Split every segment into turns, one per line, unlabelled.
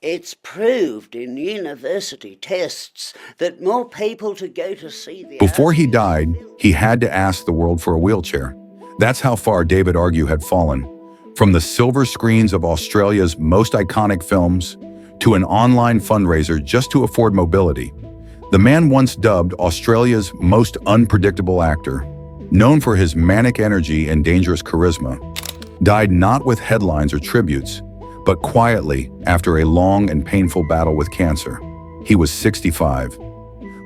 It's proved in university tests that more people to go to see the...
Before he died, he had to ask the world for a wheelchair. That's how far David Argue had fallen. From the silver screens of Australia's most iconic films to an online fundraiser just to afford mobility. The man, once dubbed Australia's most unpredictable actor, known for his manic energy and dangerous charisma, died not with headlines or tributes, but quietly after a long and painful battle with cancer. He was 65.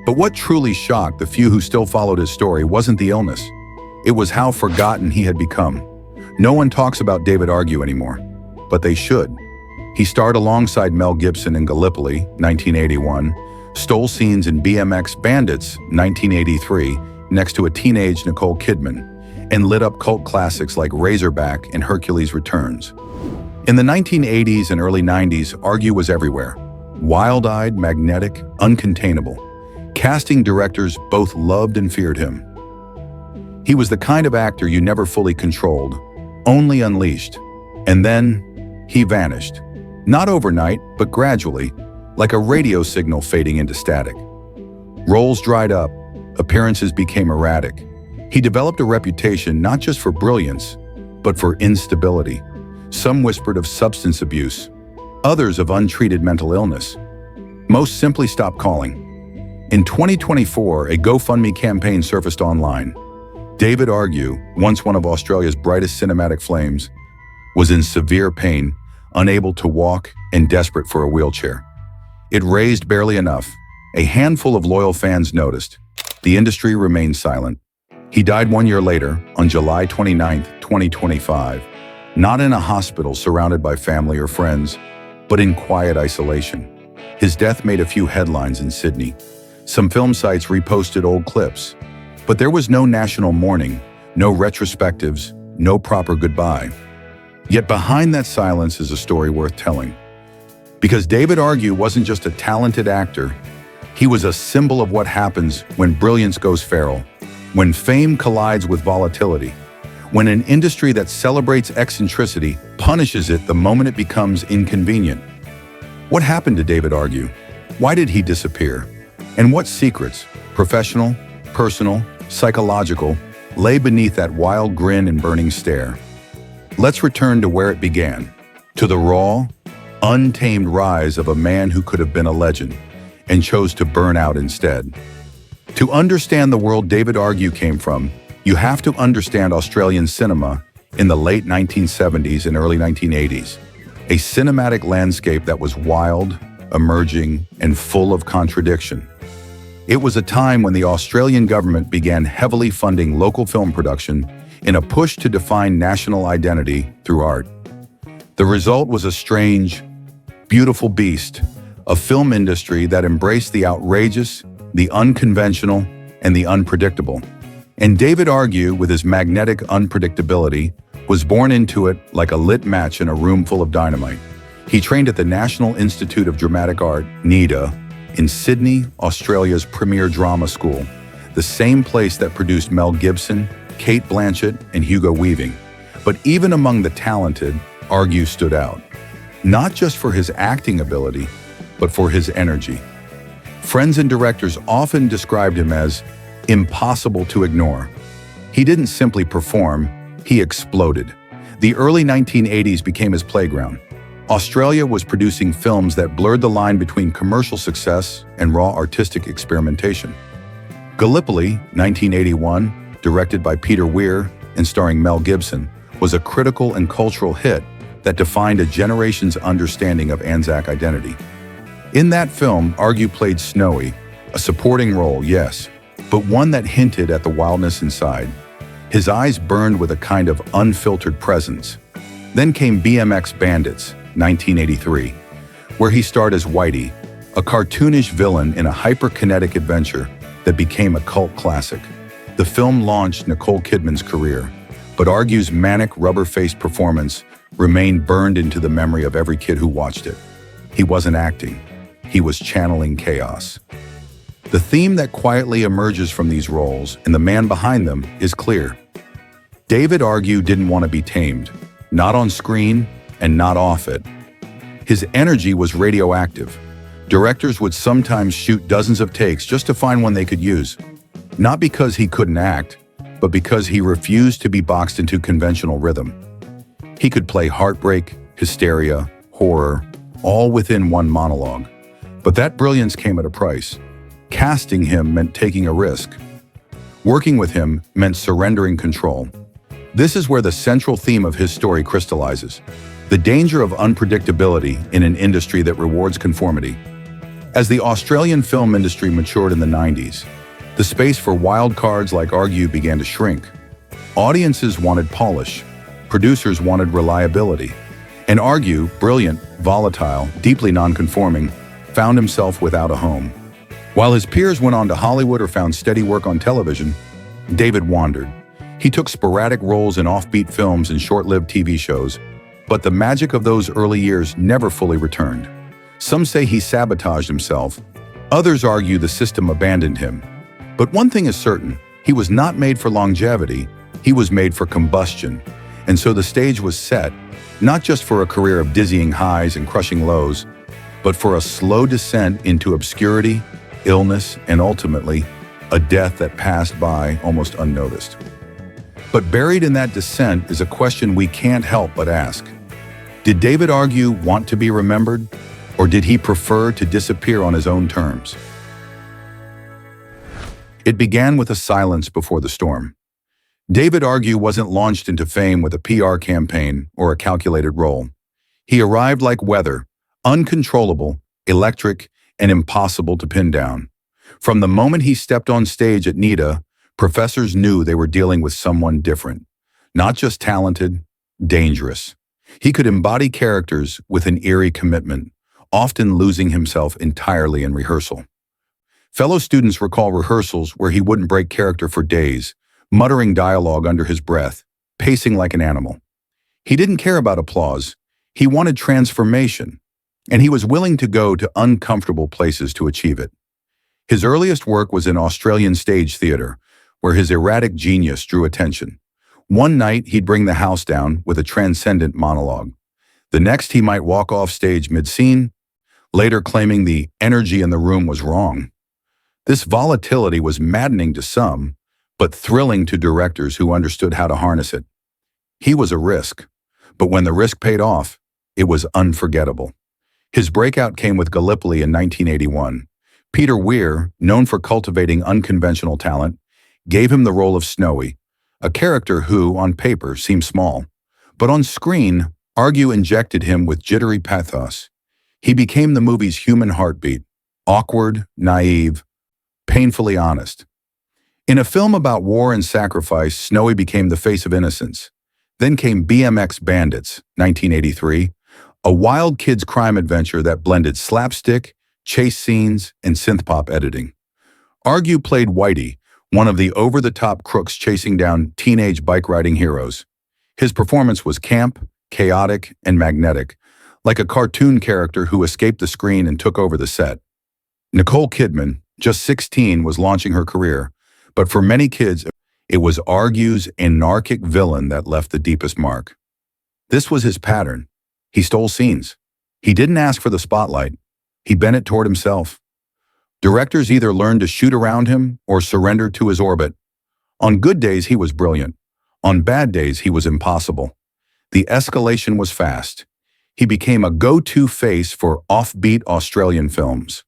But what truly shocked the few who still followed his story wasn't the illness. It was how forgotten he had become. No one talks about David Argue anymore, but they should. He starred alongside Mel Gibson in Gallipoli, 1981, stole scenes in BMX Bandits, 1983, next to a teenage Nicole Kidman, and lit up cult classics like Razorback and Hercules Returns. In the 1980s and early 90s, Argue was everywhere. Wild-eyed, magnetic, uncontainable. Casting directors both loved and feared him. He was the kind of actor you never fully controlled, only unleashed. And then, he vanished. Not overnight, but gradually, like a radio signal fading into static. Roles dried up, appearances became erratic. He developed a reputation not just for brilliance, but for instability. Some whispered of substance abuse, others of untreated mental illness. Most simply stopped calling. In 2024, a GoFundMe campaign surfaced online. David Argue, once one of Australia's brightest cinematic flames, was in severe pain, unable to walk, and desperate for a wheelchair. It raised barely enough. A handful of loyal fans noticed. The industry remained silent. He died 1 year later, on July 29, 2025, not in a hospital surrounded by family or friends, but in quiet isolation. His death made a few headlines in Sydney. Some film sites reposted old clips, but there was no national mourning, no retrospectives, no proper goodbye. Yet behind that silence is a story worth telling. Because David Argue wasn't just a talented actor, he was a symbol of what happens when brilliance goes feral, when fame collides with volatility, when an industry that celebrates eccentricity punishes it the moment it becomes inconvenient. What happened to David Argue? Why did he disappear? And what secrets, professional, personal, psychological, lay beneath that wild grin and burning stare? Let's return to where it began, to the raw, untamed rise of a man who could have been a legend and chose to burn out instead. To understand the world David Argue came from, you have to understand Australian cinema in the late 1970s and early 1980s, a cinematic landscape that was wild, emerging, and full of contradiction. It was a time when the Australian government began heavily funding local film production in a push to define national identity through art. The result was a strange, beautiful beast, a film industry that embraced the outrageous, the unconventional, and the unpredictable. And David Argue, with his magnetic unpredictability, was born into it like a lit match in a room full of dynamite. He trained at the National Institute of Dramatic Art, NIDA, in Sydney, Australia's premier drama school, the same place that produced Mel Gibson, Kate Blanchett, and Hugo Weaving. But even among the talented, Argue stood out, not just for his acting ability, but for his energy. Friends and directors often described him as impossible to ignore. He didn't simply perform, he exploded. The early 1980s became his playground. Australia was producing films that blurred the line between commercial success and raw artistic experimentation. Gallipoli, 1981, directed by Peter Weir and starring Mel Gibson, was a critical and cultural hit that defined a generation's understanding of Anzac identity. In that film, Argue played Snowy, a supporting role, yes, but one that hinted at the wildness inside. His eyes burned with a kind of unfiltered presence. Then came BMX Bandits, 1983, where he starred as Whitey, a cartoonish villain in a hyperkinetic adventure that became a cult classic. The film launched Nicole Kidman's career, but Argue's manic, rubber-faced performance remained burned into the memory of every kid who watched it. He wasn't acting, he was channeling chaos. The theme that quietly emerges from these roles, and the man behind them, is clear. David Argue didn't want to be tamed, not on screen and not off it. His energy was radioactive. Directors would sometimes shoot dozens of takes just to find one they could use. Not because he couldn't act, but because he refused to be boxed into conventional rhythm. He could play heartbreak, hysteria, horror, all within one monologue. But that brilliance came at a price. Casting him meant taking a risk. Working with him meant surrendering control. This is where the central theme of his story crystallizes: the danger of unpredictability in an industry that rewards conformity. As the Australian film industry matured in the 90s, the space for wild cards like Argue began to shrink. Audiences wanted polish, producers wanted reliability, and Argue, brilliant, volatile, deeply nonconforming, found himself without a home. While his peers went on to Hollywood or found steady work on television, David wandered. He took sporadic roles in offbeat films and short-lived TV shows, but the magic of those early years never fully returned. Some say he sabotaged himself. Others argue the system abandoned him. But one thing is certain: he was not made for longevity, he was made for combustion. And so the stage was set, not just for a career of dizzying highs and crushing lows, but for a slow descent into obscurity, illness, and ultimately, a death that passed by almost unnoticed. But buried in that descent is a question we can't help but ask. Did David Argue want to be remembered, or did he prefer to disappear on his own terms? It began with a silence before the storm. David Argue wasn't launched into fame with a PR campaign or a calculated role. He arrived like weather, uncontrollable, electric, and impossible to pin down. From the moment he stepped on stage at NIDA, professors knew they were dealing with someone different. Not just talented, dangerous. He could embody characters with an eerie commitment, often losing himself entirely in rehearsal. Fellow students recall rehearsals where he wouldn't break character for days, muttering dialogue under his breath, pacing like an animal. He didn't care about applause. He wanted transformation, and he was willing to go to uncomfortable places to achieve it. His earliest work was in Australian stage theater, where his erratic genius drew attention. One night, he'd bring the house down with a transcendent monologue. The next, he might walk off stage mid-scene, later claiming the energy in the room was wrong. This volatility was maddening to some, but thrilling to directors who understood how to harness it. He was a risk, but when the risk paid off, it was unforgettable. His breakout came with Gallipoli in 1981. Peter Weir, known for cultivating unconventional talent, gave him the role of Snowy, a character who, on paper, seemed small. But on screen, Argue injected him with jittery pathos. He became the movie's human heartbeat, awkward, naive, painfully honest. In a film about war and sacrifice, Snowy became the face of innocence. Then came BMX Bandits, 1983, a wild kids' crime adventure that blended slapstick, chase scenes, and synth-pop editing. Argue played Whitey, one of the over-the-top crooks chasing down teenage bike-riding heroes. His performance was camp, chaotic, and magnetic, like a cartoon character who escaped the screen and took over the set. Nicole Kidman, just 16, was launching her career, but for many kids, it was Argue's anarchic villain that left the deepest mark. This was his pattern. He stole scenes. He didn't ask for the spotlight. He bent it toward himself. Directors either learned to shoot around him or surrendered to his orbit. On good days, he was brilliant. On bad days, he was impossible. The escalation was fast. He became a go-to face for offbeat Australian films.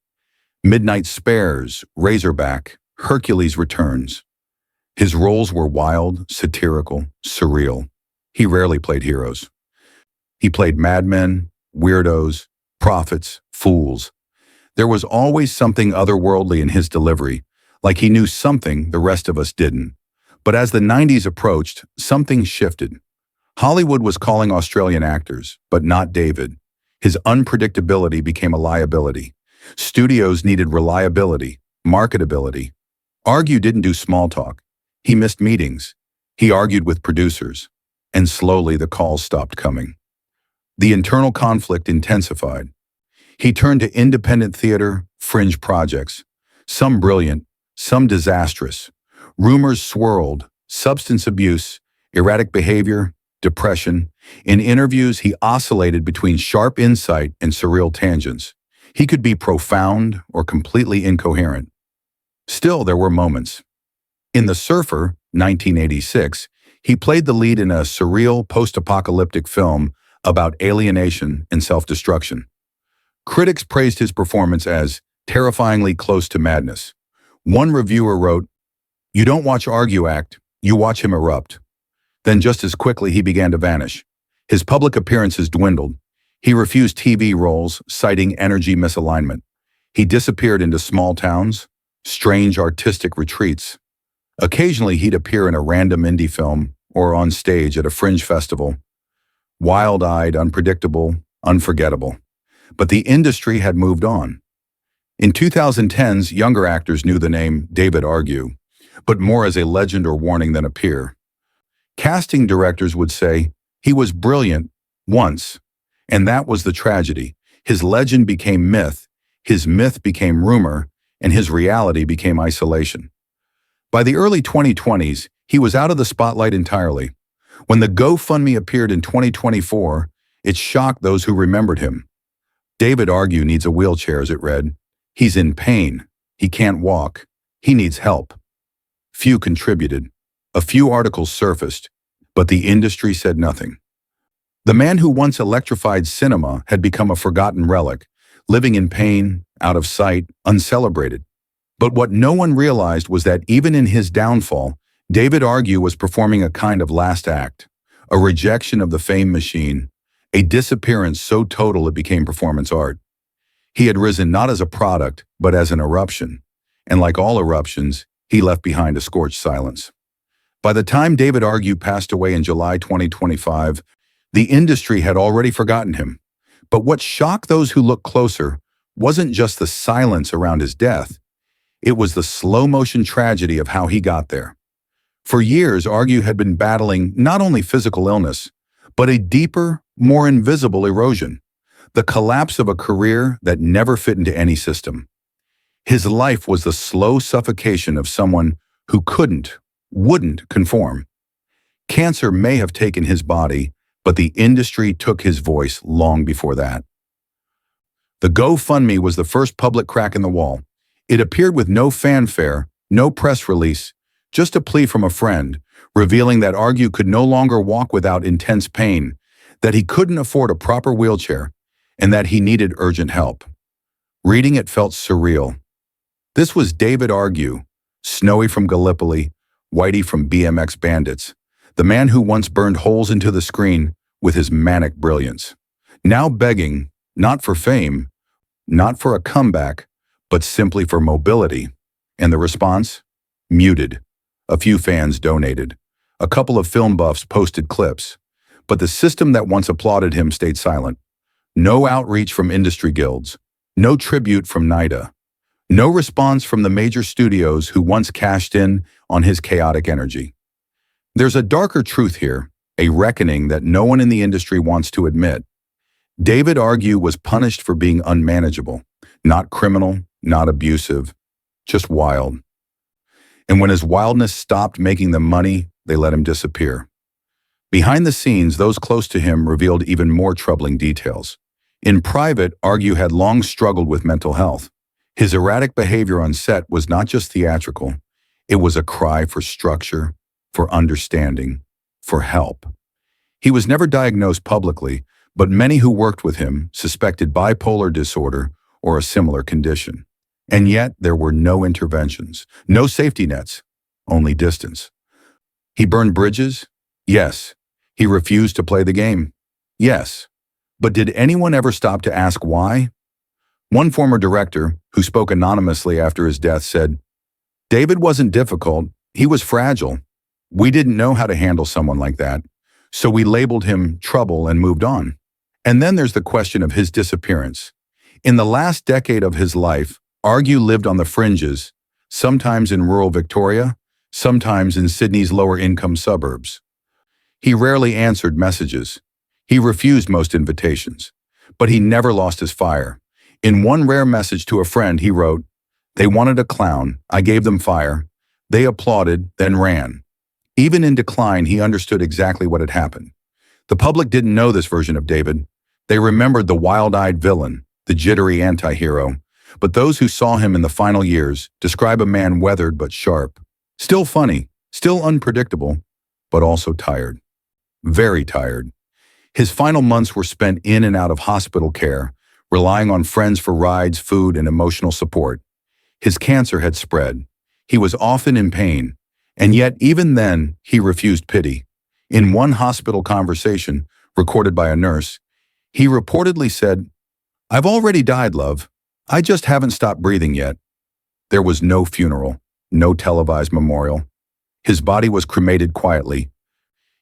Midnight Spares, Razorback, Hercules Returns. His roles were wild, satirical, surreal. He rarely played heroes. He played madmen, weirdos, prophets, fools. There was always something otherworldly in his delivery, like he knew something the rest of us didn't. But as the 90s approached, something shifted. Hollywood was calling Australian actors, but not David. His unpredictability became a liability. Studios needed reliability, marketability. Argue didn't do small talk. He missed meetings. He argued with producers. And slowly the calls stopped coming. The internal conflict intensified. He turned to independent theater, fringe projects. Some brilliant, some disastrous. Rumors swirled, substance abuse, erratic behavior, depression. In interviews, he oscillated between sharp insight and surreal tangents. He could be profound or completely incoherent. Still, there were moments. In The Surfer, 1986, he played the lead in a surreal post-apocalyptic film about alienation and self-destruction. Critics praised his performance as terrifyingly close to madness. One reviewer wrote, "You don't watch Argue act, you watch him erupt." Then just as quickly he began to vanish. His public appearances dwindled. He refused TV roles, citing energy misalignment. He disappeared into small towns, strange artistic retreats. Occasionally he'd appear in a random indie film or on stage at a fringe festival. Wild-eyed, unpredictable, unforgettable. But the industry had moved on. In 2010s, younger actors knew the name David Argue, but more as a legend or warning than a peer. Casting directors would say, "He was brilliant once," and that was the tragedy. His legend became myth, his myth became rumor, and his reality became isolation. By the early 2020s, he was out of the spotlight entirely. When the GoFundMe appeared in 2024, it shocked those who remembered him. "David Argue needs a wheelchair," as it read. "He's in pain. He can't walk. He needs help." Few contributed. A few articles surfaced, but the industry said nothing. The man who once electrified cinema had become a forgotten relic, living in pain, out of sight, uncelebrated. But what no one realized was that even in his downfall, David Argue was performing a kind of last act, a rejection of the fame machine, a disappearance so total it became performance art. He had risen not as a product, but as an eruption, and like all eruptions, he left behind a scorched silence. By the time David Argue passed away in July 2025, the industry had already forgotten him. But what shocked those who looked closer wasn't just the silence around his death, it was the slow-motion tragedy of how he got there. For years, Argue had been battling not only physical illness, but a deeper, more invisible erosion, the collapse of a career that never fit into any system. His life was the slow suffocation of someone who wouldn't conform. Cancer may have taken his body, but the industry took his voice long before that. The GoFundMe was the first public crack in the wall. It appeared with no fanfare, no press release, just a plea from a friend, revealing that Argue could no longer walk without intense pain, that he couldn't afford a proper wheelchair, and that he needed urgent help. Reading it felt surreal. This was David Argue, Snowy from Gallipoli, Whitey from BMX Bandits, the man who once burned holes into the screen with his manic brilliance. Now begging, not for fame, not for a comeback, but simply for mobility. And the response? Muted. A few fans donated. A couple of film buffs posted clips. But the system that once applauded him stayed silent. No outreach from industry guilds. No tribute from NIDA. No response from the major studios who once cashed in on his chaotic energy. There's a darker truth here, a reckoning that no one in the industry wants to admit. David Argue was punished for being unmanageable, not criminal, not abusive, just wild. And when his wildness stopped making them money, they let him disappear. Behind the scenes, those close to him revealed even more troubling details. In private, Argue had long struggled with mental health. His erratic behavior on set was not just theatrical. It was a cry for structure, for understanding, for help. He was never diagnosed publicly, but many who worked with him suspected bipolar disorder or a similar condition. And yet there were no interventions, no safety nets, only distance. He burned bridges? Yes. He refused to play the game? Yes. But did anyone ever stop to ask why? One former director, who spoke anonymously after his death, said, "David wasn't difficult, he was fragile. We didn't know how to handle someone like that, so we labeled him trouble and moved on." And then there's the question of his disappearance. In the last decade of his life, Argue lived on the fringes, sometimes in rural Victoria, sometimes in Sydney's lower-income suburbs. He rarely answered messages. He refused most invitations. But he never lost his fire. In one rare message to a friend, he wrote, "They wanted a clown. I gave them fire. They applauded, then ran." Even in decline, he understood exactly what had happened. The public didn't know this version of David. They remembered the wild-eyed villain, the jittery anti-hero. But those who saw him in the final years describe a man weathered but sharp. Still funny, still unpredictable, but also tired. Very tired. His final months were spent in and out of hospital care, relying on friends for rides, food, and emotional support. His cancer had spread. He was often in pain, and yet even then he refused pity. In one hospital conversation, recorded by a nurse, he reportedly said, "I've already died, love. I just haven't stopped breathing yet." There was no funeral, no televised memorial. His body was cremated quietly,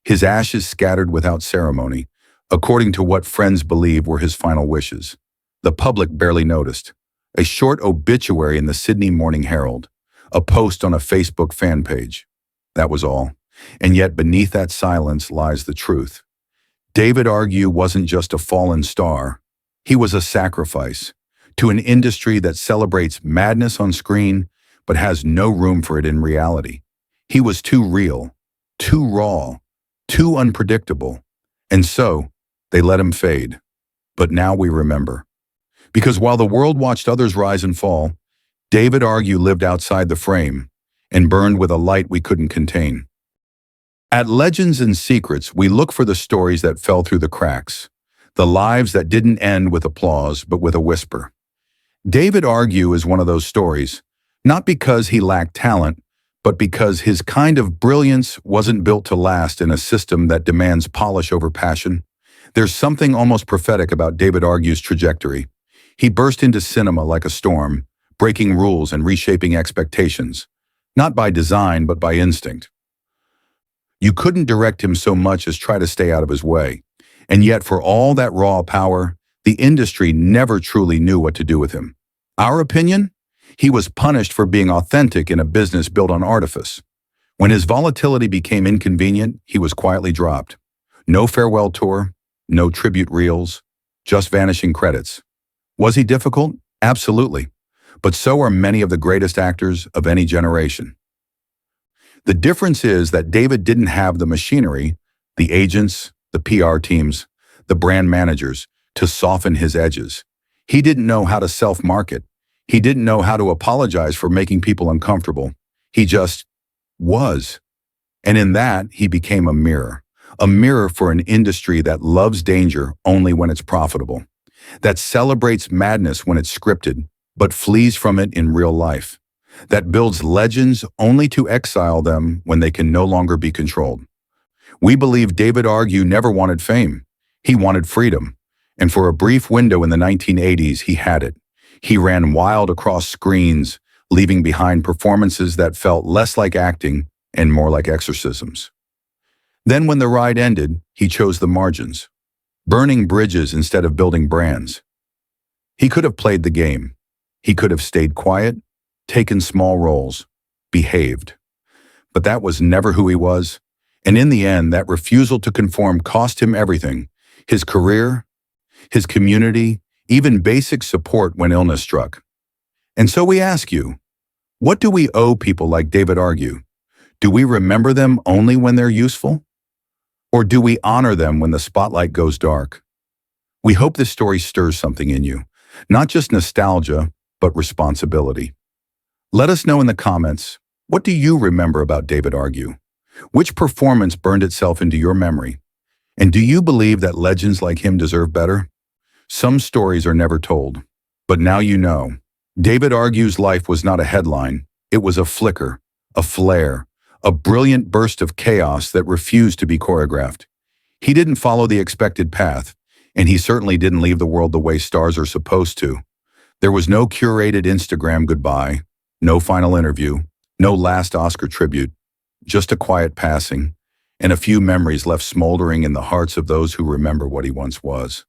his ashes scattered without ceremony, according to what friends believe were his final wishes. The public barely noticed. A short obituary in the Sydney Morning Herald, a post on a Facebook fan page. That was all. And yet beneath that silence lies the truth. David Argue wasn't just a fallen star. He was a sacrifice to an industry that celebrates madness on screen but has no room for it in reality. He was too real, too raw, too unpredictable. And so, they let him fade. But now we remember. Because while the world watched others rise and fall, David Argue lived outside the frame and burned with a light we couldn't contain. At Legends and Secrets, we look for the stories that fell through the cracks, the lives that didn't end with applause but with a whisper. David Argue is one of those stories, not because he lacked talent, but because his kind of brilliance wasn't built to last in a system that demands polish over passion. There's something almost prophetic about David Argue's trajectory. He burst into cinema like a storm, breaking rules and reshaping expectations, not by design but by instinct. You couldn't direct him so much as try to stay out of his way. And yet for all that raw power, the industry never truly knew what to do with him. Our opinion? He was punished for being authentic in a business built on artifice. When his volatility became inconvenient, he was quietly dropped. No farewell tour, no tribute reels, just vanishing credits. Was he difficult? Absolutely. But so are many of the greatest actors of any generation. The difference is that David didn't have the machinery, the agents, the PR teams, the brand managers, to soften his edges. He didn't know how to self-market. He didn't know how to apologize for making people uncomfortable. He just was. And in that, he became a mirror for an industry that loves danger only when it's profitable, that celebrates madness when it's scripted, but flees from it in real life, that builds legends only to exile them when they can no longer be controlled. We believe David Argue never wanted fame. He wanted freedom. And for a brief window in the 1980s, he had it. He ran wild across screens, leaving behind performances that felt less like acting and more like exorcisms. Then when the ride ended, he chose the margins, burning bridges instead of building brands. He could have played the game. He could have stayed quiet, taken small roles, behaved. But that was never who he was. And in the end, that refusal to conform cost him everything: his career, his community, even basic support when illness struck. And so we ask you, what do we owe people like David Argue? Do we remember them only when they're useful? Or do we honor them when the spotlight goes dark? We hope this story stirs something in you, not just nostalgia, but responsibility. Let us know in the comments, what do you remember about David Argue? Which performance burned itself into your memory? And do you believe that legends like him deserve better? Some stories are never told, but now you know. David Argue's life was not a headline. It was a flicker, a flare, a brilliant burst of chaos that refused to be choreographed. He didn't follow the expected path, and he certainly didn't leave the world the way stars are supposed to. There was no curated Instagram goodbye, no final interview, no last Oscar tribute, just a quiet passing, and a few memories left smoldering in the hearts of those who remember what he once was.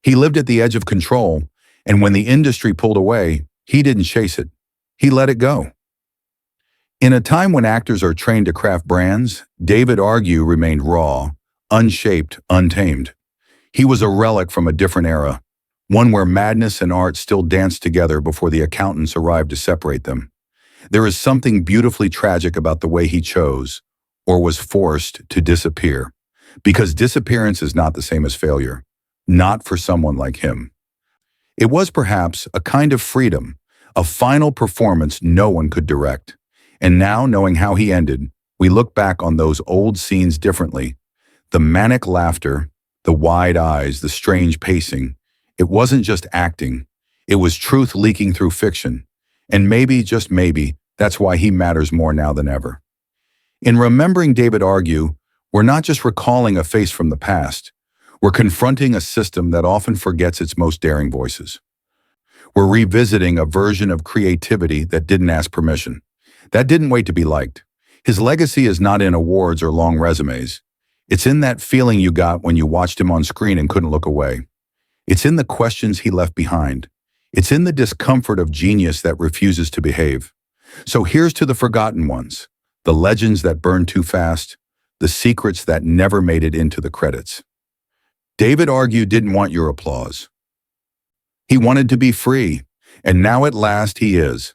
He lived at the edge of control, and when the industry pulled away, he didn't chase it. He let it go. In a time when actors are trained to craft brands, David Argue remained raw, unshaped, untamed. He was a relic from a different era, one where madness and art still danced together before the accountants arrived to separate them. There is something beautifully tragic about the way he chose, or was forced, to disappear. Because disappearance is not the same as failure. Not for someone like him. It was perhaps a kind of freedom, a final performance no one could direct. And now, knowing how he ended, we look back on those old scenes differently. The manic laughter, the wide eyes, the strange pacing. It wasn't just acting. It was truth leaking through fiction. And maybe, just maybe, that's why he matters more now than ever. In remembering David Argue, we're not just recalling a face from the past. We're confronting a system that often forgets its most daring voices. We're revisiting a version of creativity that didn't ask permission, that didn't wait to be liked. His legacy is not in awards or long resumes. It's in that feeling you got when you watched him on screen and couldn't look away. It's in the questions he left behind. It's in the discomfort of genius that refuses to behave. So here's to the forgotten ones, the legends that burned too fast, the secrets that never made it into the credits. David Argue didn't want your applause. He wanted to be free, and now at last he is.